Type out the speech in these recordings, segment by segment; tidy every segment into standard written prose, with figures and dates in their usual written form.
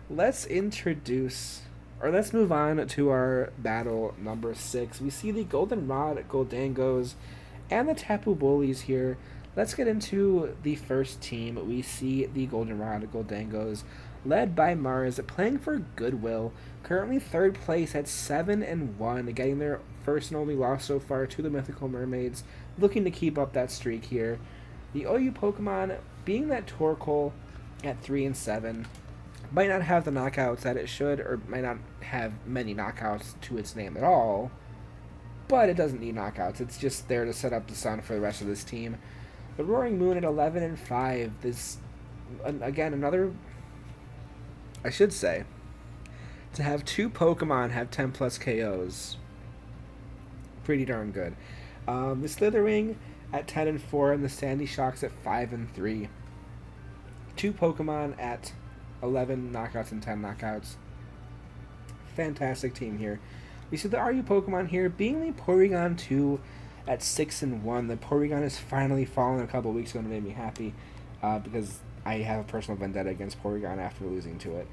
let's introduce, or let's move on to our battle number 6. We see the Goldenrod, Gholdengos, and the Tapu Bullies here. Let's get into the first team. We see the Goldenrod, Gholdengos, led by Mars, playing for Goodwill. Currently third place at 7-1, getting their first and only loss so far to the Mythical Mermaids, looking to keep up that streak here. The OU Pokemon, being that Torkoal at 3-7, might not have the knockouts that it should, or might not have many knockouts to its name at all, but it doesn't need knockouts. It's just there to set up the sun for the rest of this team. The Roaring Moon at 11-5. This, again, another, I should say, to have two Pokemon have 10 plus KOs, pretty darn good. The Slithering at 10-4, and the Sandy Shocks at 5-3. Two Pokemon at 11 knockouts and 10 knockouts. Fantastic team here. We see the RU Pokemon here being the Porygon 2 at 6-1. The Porygon has finally fallen a couple weeks ago and made me happy because I have a personal vendetta against Porygon after losing to it.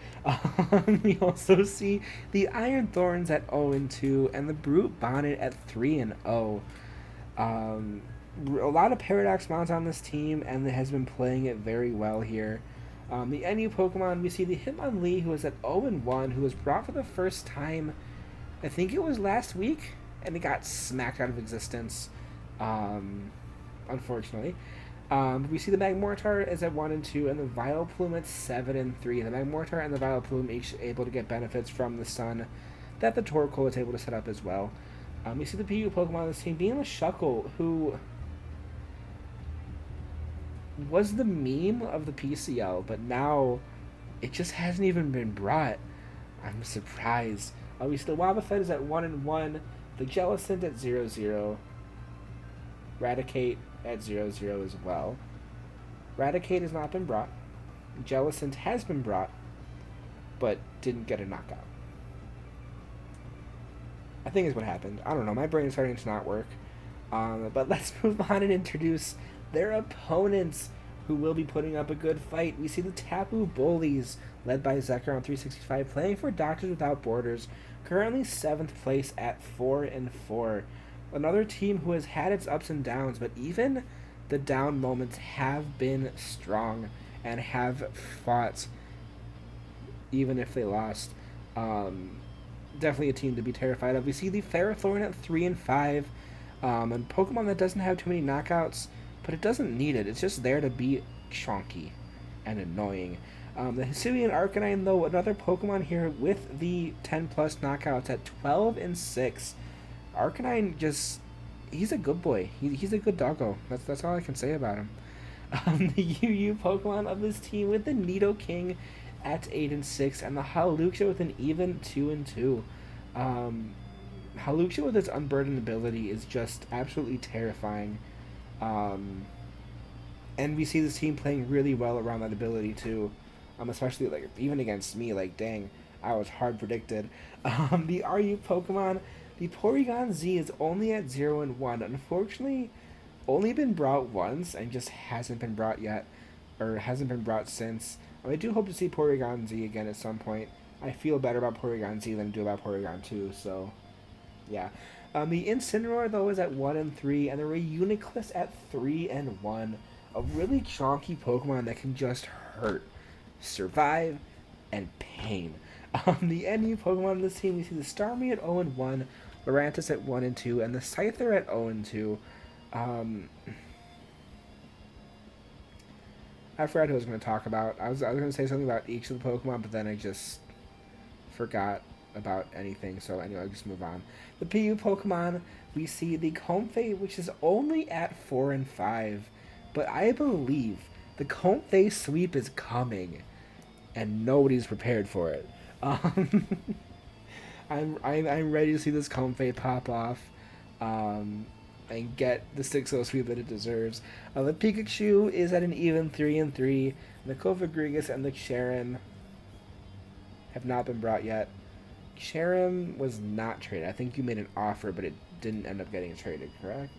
We also see the Iron Thorns at 0-2 and the Brute Bonnet at 3-0. A lot of Paradox Mons on this team, and it has been playing it very well here. The NU Pokemon, we see the Hitmonlee, who is at 0-1, who was brought for the first time, I think it was last week, and it got smacked out of existence, unfortunately. We see the Magmortar is at 1-2, and the Vileplume at 7-3. The Magmortar and the Vileplume each able to get benefits from the sun that the Torkoal is able to set up as well. We see the PU Pokemon on this team being the Shuckle, who was the meme of the PCL, but now it just hasn't even been brought. I'm surprised. We see the Wobbuffet is at 1-1, the Jellicent at 0-0, Raticate at 0-0 as well. Raticate has not been brought. Jellicent has been brought, but didn't get a knockout. I think is what happened. I don't know. My brain is starting to not work. But let's move on and introduce their opponents who will be putting up a good fight. We see the Tapu Bullies, led by Zekrom on 365, playing for Doctors Without Borders, currently 7th place at 4-4. Another team who has had its ups and downs, but even the down moments have been strong and have fought, even if they lost. Definitely a team to be terrified of. We see the Ferrothorn at 3-5, and Pokemon that doesn't have too many knockouts, but it doesn't need it. It's just there to be chonky and annoying. The Hisuian Arcanine, though, another Pokemon here with the 10 plus knockouts at 12-6. Arcanine just, he's a good boy. He's a good doggo. That's all I can say about him. The UU Pokemon of this team with the Nidoking at 8-6, and the Hawlucha with an even 2-2. Hawlucha with its unburdened ability is just absolutely terrifying. And we see this team playing really well around that ability too. Especially like even against me, like dang, I was hard predicted. The RU Pokemon, the Porygon Z is only at 0-1. Unfortunately, only been brought once and just hasn't been brought yet, or hasn't been brought since. I do hope to see Porygon Z again at some point. I feel better about Porygon Z than I do about Porygon 2, so yeah. The Incineroar, though, is at 1-3, and the Reuniclus at 3-1. A really chonky Pokemon that can just hurt, survive, and pain. The NU Pokemon in this team, we see the Starmie at 0-1, Lurantis at 1-2, and the Scyther at 0-2. I forgot who I was going to talk about. I was going to say something about each of the Pokemon, but then I just forgot about anything. So anyway, I'll just move on. The PU Pokemon, we see the Comfey, which is only at 4-5, but I believe the Comfey sweep is coming, and nobody's prepared for it. I'm ready to see this Comfey pop off. And get the 6-0 sweep that it deserves. The Pikachu is at an even 3-3. The Kofagrigus and the Sharon have not been brought yet. Sharon was not traded. I think you made an offer, but it didn't end up getting traded, correct?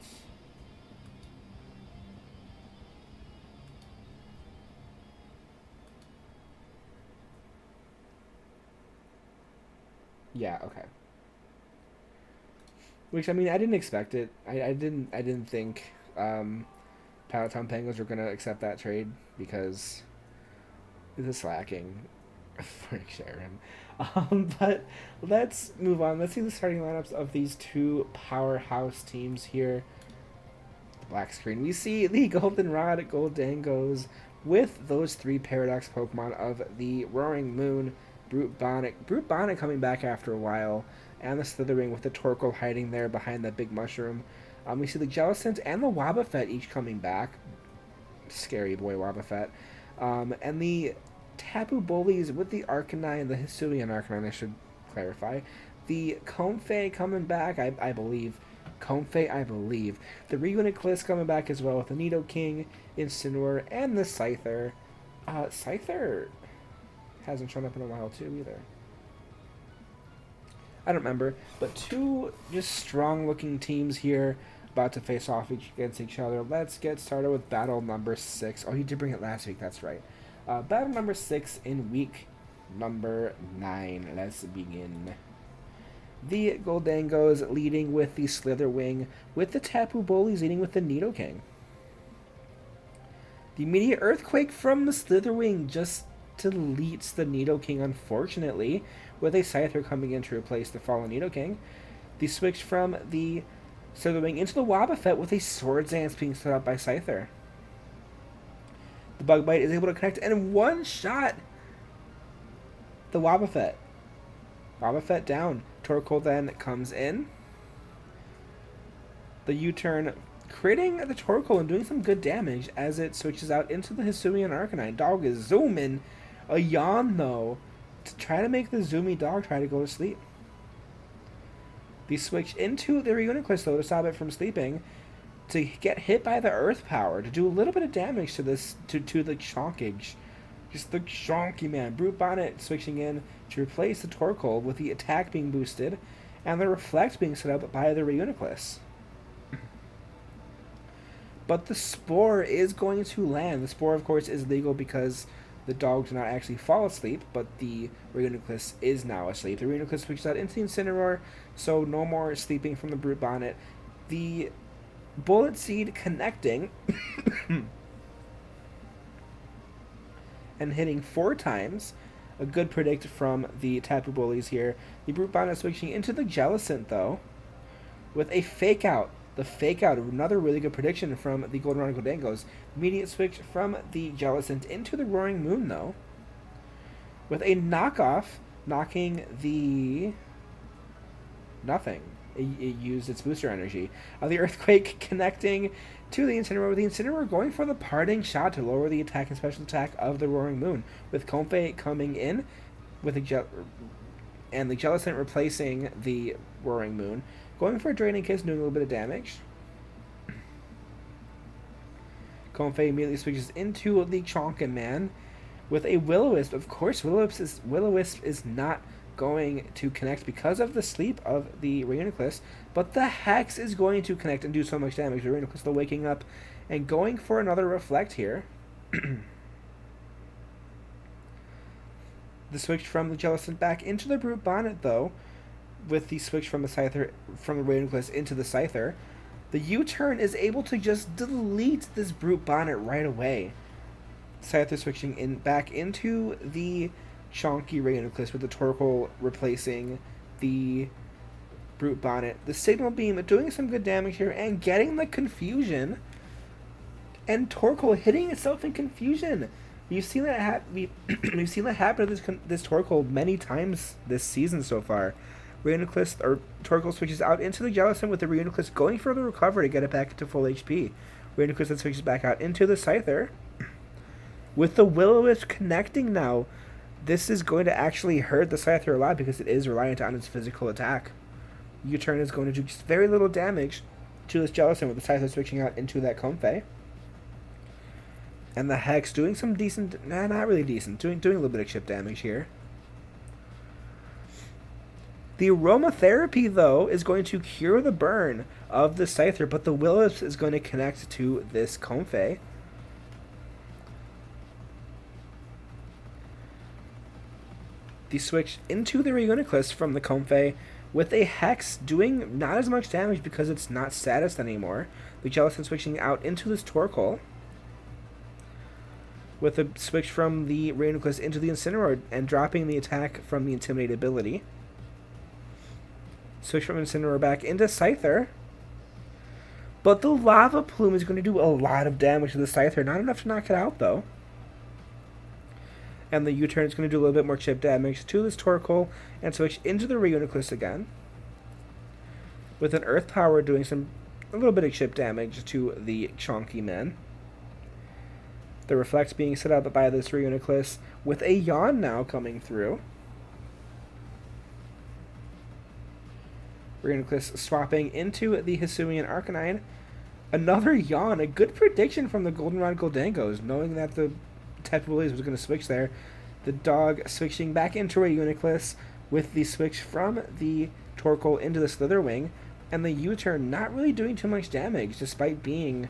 Yeah, okay. Which, I mean, I didn't expect it. I didn't think Palatine Penguins were gonna accept that trade because this is slacking for Sharon. But let's move on. Let's see the starting lineups of these two powerhouse teams here. Black screen. We see the Goldenrod Gholdengos with those three Paradox Pokemon of the Roaring Moon, Brute Bonnet coming back after a while, and the Slithering with the Torkoal hiding there behind that big mushroom. We see the Jellicent and the Wobbuffet each coming back. Scary boy Wobbuffet. And the Tapu Bullies with the Arcanine, the Hisuian Arcanine, I should clarify. The Comfey coming back, I believe. Comfey, I believe. The Reuniclus coming back as well with the Nidoking, Incineroar, and the Scyther. Scyther hasn't shown up in a while too either. I don't remember, but two just strong-looking teams here about to face off against each other. Let's get started with battle number 6. Oh, you did bring it last week, that's right. Battle number 6 in week number 9. Let's begin. The Gholdengos leading with the Slitherwing, with the Tapu Bullies leading with the Nidoking. The immediate Earthquake from the Slitherwing just deletes the Nidoking, unfortunately, with a Scyther coming in to replace the fallen Nidoking. The switch from the Slitherwing into the Wobbuffet with a Swords Dance being set up by Scyther. The Bug Bite is able to connect and one-shot the Wobbuffet. Wobbuffet down. Torkoal then comes in. The U-turn critting the Torkoal and doing some good damage as it switches out into the Hisuian Arcanine. Dog is zooming. A yawn, though, to try to make the zoomy dog try to go to sleep. The switch into the Reuniclus, though, to stop it from sleeping, to get hit by the Earth Power, to do a little bit of damage to this to the Chonkage. Just the Chonky man. Brute Bonnet switching in to replace the Torkoal with the attack being boosted and the Reflect being set up by the Reuniclus. But the Spore is going to land. The Spore, of course, is legal because the dog did not actually fall asleep, but the Reuniclus is now asleep. The Reuniclus switches out into the Incineroar, so no more sleeping from the Brute Bonnet. The Bullet Seed connecting and hitting 4 times. A good predict from the Tapu Bullies here. The Brute Bonnet switching into the Jellicent, though, with a Fake Out. The Fake Out, another really good prediction from the Goldenrod Gholdengos. Immediate switch from the Jellicent into the Roaring Moon, though, with a knockoff, knocking the nothing. It used its booster energy. The Earthquake connecting to the Incineroar, with the Incineroar going for the Parting Shot to lower the attack and special attack of the Roaring Moon, with Comfey coming in with and the Jellicent replacing the Roaring Moon, going for a Draining Kiss, doing a little bit of damage. Comfey immediately switches into the Chonkin Man with a Will-O-Wisp. Of course, Will-O-Wisp is not going to connect because of the sleep of the Reuniclus, but the Hex is going to connect and do so much damage. The Reuniclus still waking up and going for another Reflect here. The switch from the Jellicent back into the Brute Bonnet, though, with the switch from the Scyther, from the Reuniclus into the Scyther. The U-turn is able to just delete this Brute Bonnet right away. Scyther switching in back into the Chonky Reuniclus with the Torkoal replacing the Brute Bonnet. The Signal Beam doing some good damage here and getting the Confusion. And Torkoal hitting itself in Confusion. We've seen that we've seen that happen to this Torkoal many times this season so far. Torkoal switches out into the Jellicent with the Reuniclus going for the recover to get it back to full HP. Reuniclus then switches back out into the Scyther. With the Will-O-Wisp connecting now, this is going to actually hurt the Scyther a lot because it is reliant on its physical attack. U-turn is going to do just very little damage to this Jellicent with the Scyther switching out into that Comfey. And the Hex doing some decent, not really decent, doing a little bit of chip damage here. The Aromatherapy, though, is going to cure the burn of the Scyther, but the Will-O-Wisp is going to connect to this Comfey. The switch into the Reuniclus from the Comfey with a Hex doing not as much damage because it's not status anymore. The Jellicent switching out into this Torkoal with a switch from the Reuniclus into the Incineroar and dropping the attack from the Intimidate ability. Switch from Incineroar back into Scyther. But the Lava Plume is going to do a lot of damage to the Scyther. Not enough to knock it out, though. And the U-turn is going to do a little bit more chip damage to this Torkoal and switch into the Reuniclus again. With an Earth Power doing a little bit of chip damage to the Chonky Man. The Reflect being set up by this Reuniclus with a Yawn now coming through. Reuniclus swapping into the Hisuian Arcanine. Another Yawn, a good prediction from the Goldenrod Gholdengos, knowing that the Tapu Bullies was going to switch there. The dog switching back into Reuniclus with the switch from the Torkoal into the Slitherwing, and the U-turn not really doing too much damage despite being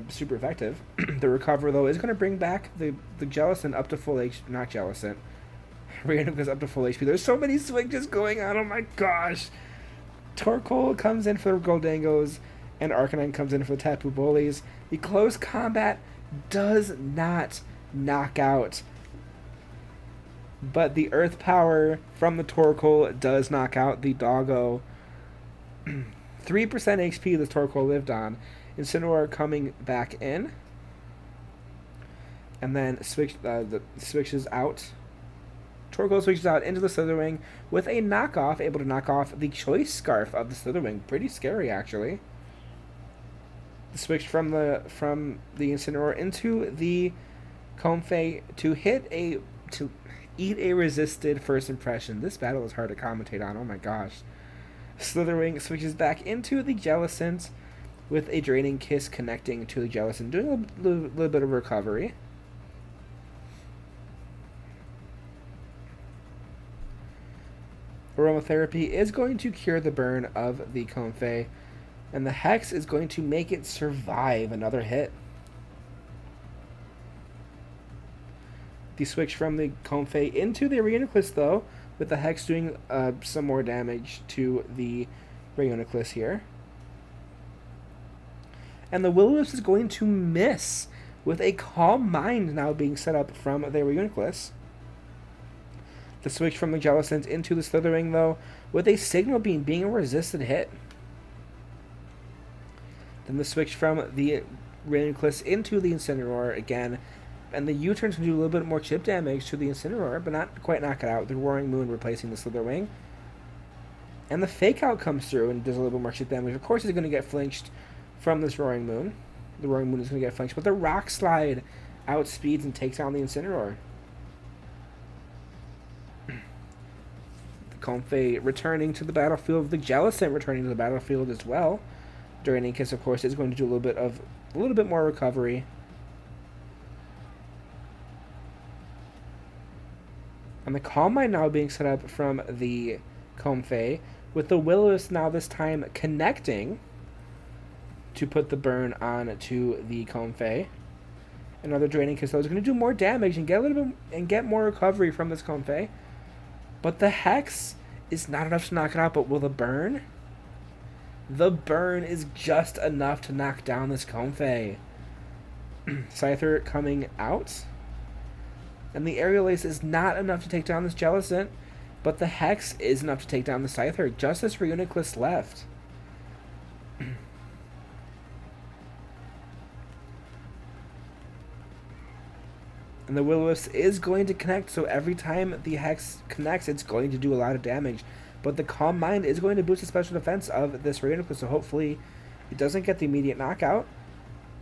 super effective. The Recover, though, is going to bring back the Jellicent up to full HP. Not Jellicent. Reuniclus up to full HP. There's so many switches going on. Oh my gosh. Torkoal comes in for the Gholdengos, and Arcanine comes in for the Tapu Bullies. The close combat does not knock out, but the Earth Power from the Torkoal does knock out the Doggo. 3% HP this Torkoal lived on. Incineroar coming back in, and then switches out. Torkoal switches out into the Slitherwing with a knockoff, able to knock off the Choice Scarf of the Slitherwing. Pretty scary, actually. The switch from the Incineroar into the Comfey to eat a resisted first impression. This battle is hard to commentate on. Oh my gosh. Slitherwing switches back into the Jellicent with a Draining Kiss connecting to the Jellicent, doing a little bit of recovery. Aromatherapy is going to cure the burn of the Comfey, and the Hex is going to make it survive another hit. The switch from the Comfey into the Reuniclus, though, with the Hex doing some more damage to the Reuniclus here. And the Will-O-Wisp is going to miss, with a Calm Mind now being set up from the Reuniclus. The switch from the Jellicent into the Slitherwing, though, with a Signal Beam being a resisted hit. Then the switch from the Reuniclus into the Incineroar again, and the U-turns can do a little bit more chip damage to the Incineroar, but not quite knock it out. The Roaring Moon replacing the Slitherwing. And the Fake Out comes through and does a little bit more chip damage. Of course, it's going to get flinched from this Roaring Moon. The Roaring Moon is going to get flinched, but the Rock Slide outspeeds and takes down the Incineroar. Comfey returning to the battlefield, the Jellicent returning to the battlefield as well. Draining Kiss, of course, is going to do a little bit more recovery. And the Calm Mind now being set up from the Comfey, with the Will-O-Wisp now this time connecting to put the burn on to the Comfey. Another Draining Kiss, though, is going to do more damage and get more recovery from this Comfey. But the Hex is not enough to knock it out, but will the burn? The burn is just enough to knock down this Comfey. Scyther coming out. And the Aerial Ace is not enough to take down this Jellicent, but the Hex is enough to take down the Scyther. Just this Reuniclus left. And the Will-O-Wisp is going to connect, so every time the Hex connects, it's going to do a lot of damage. But the Calm Mind is going to boost the special defense of this Reuniclus, so hopefully it doesn't get the immediate knockout.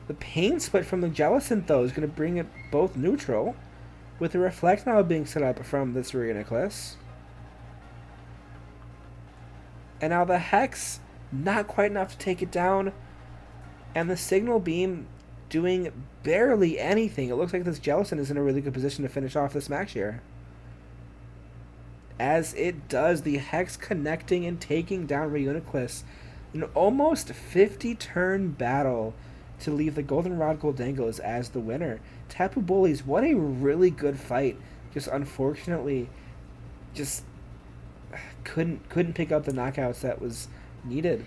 The Pain Split from the Jellicent, though, is going to bring it both neutral, with the Reflect now being set up from this Reuniclus. And now the Hex, not quite enough to take it down, and the Signal Beam doing barely anything. It looks like this Jellicent is in a really good position to finish off this match here. As it does, the Hex connecting and taking down Reuniclus. An almost 50-turn battle to leave the Goldenrod Gholdengos as the winner. Tapu Bullies, what a really good fight just unfortunately just couldn't pick up the knockouts that was needed.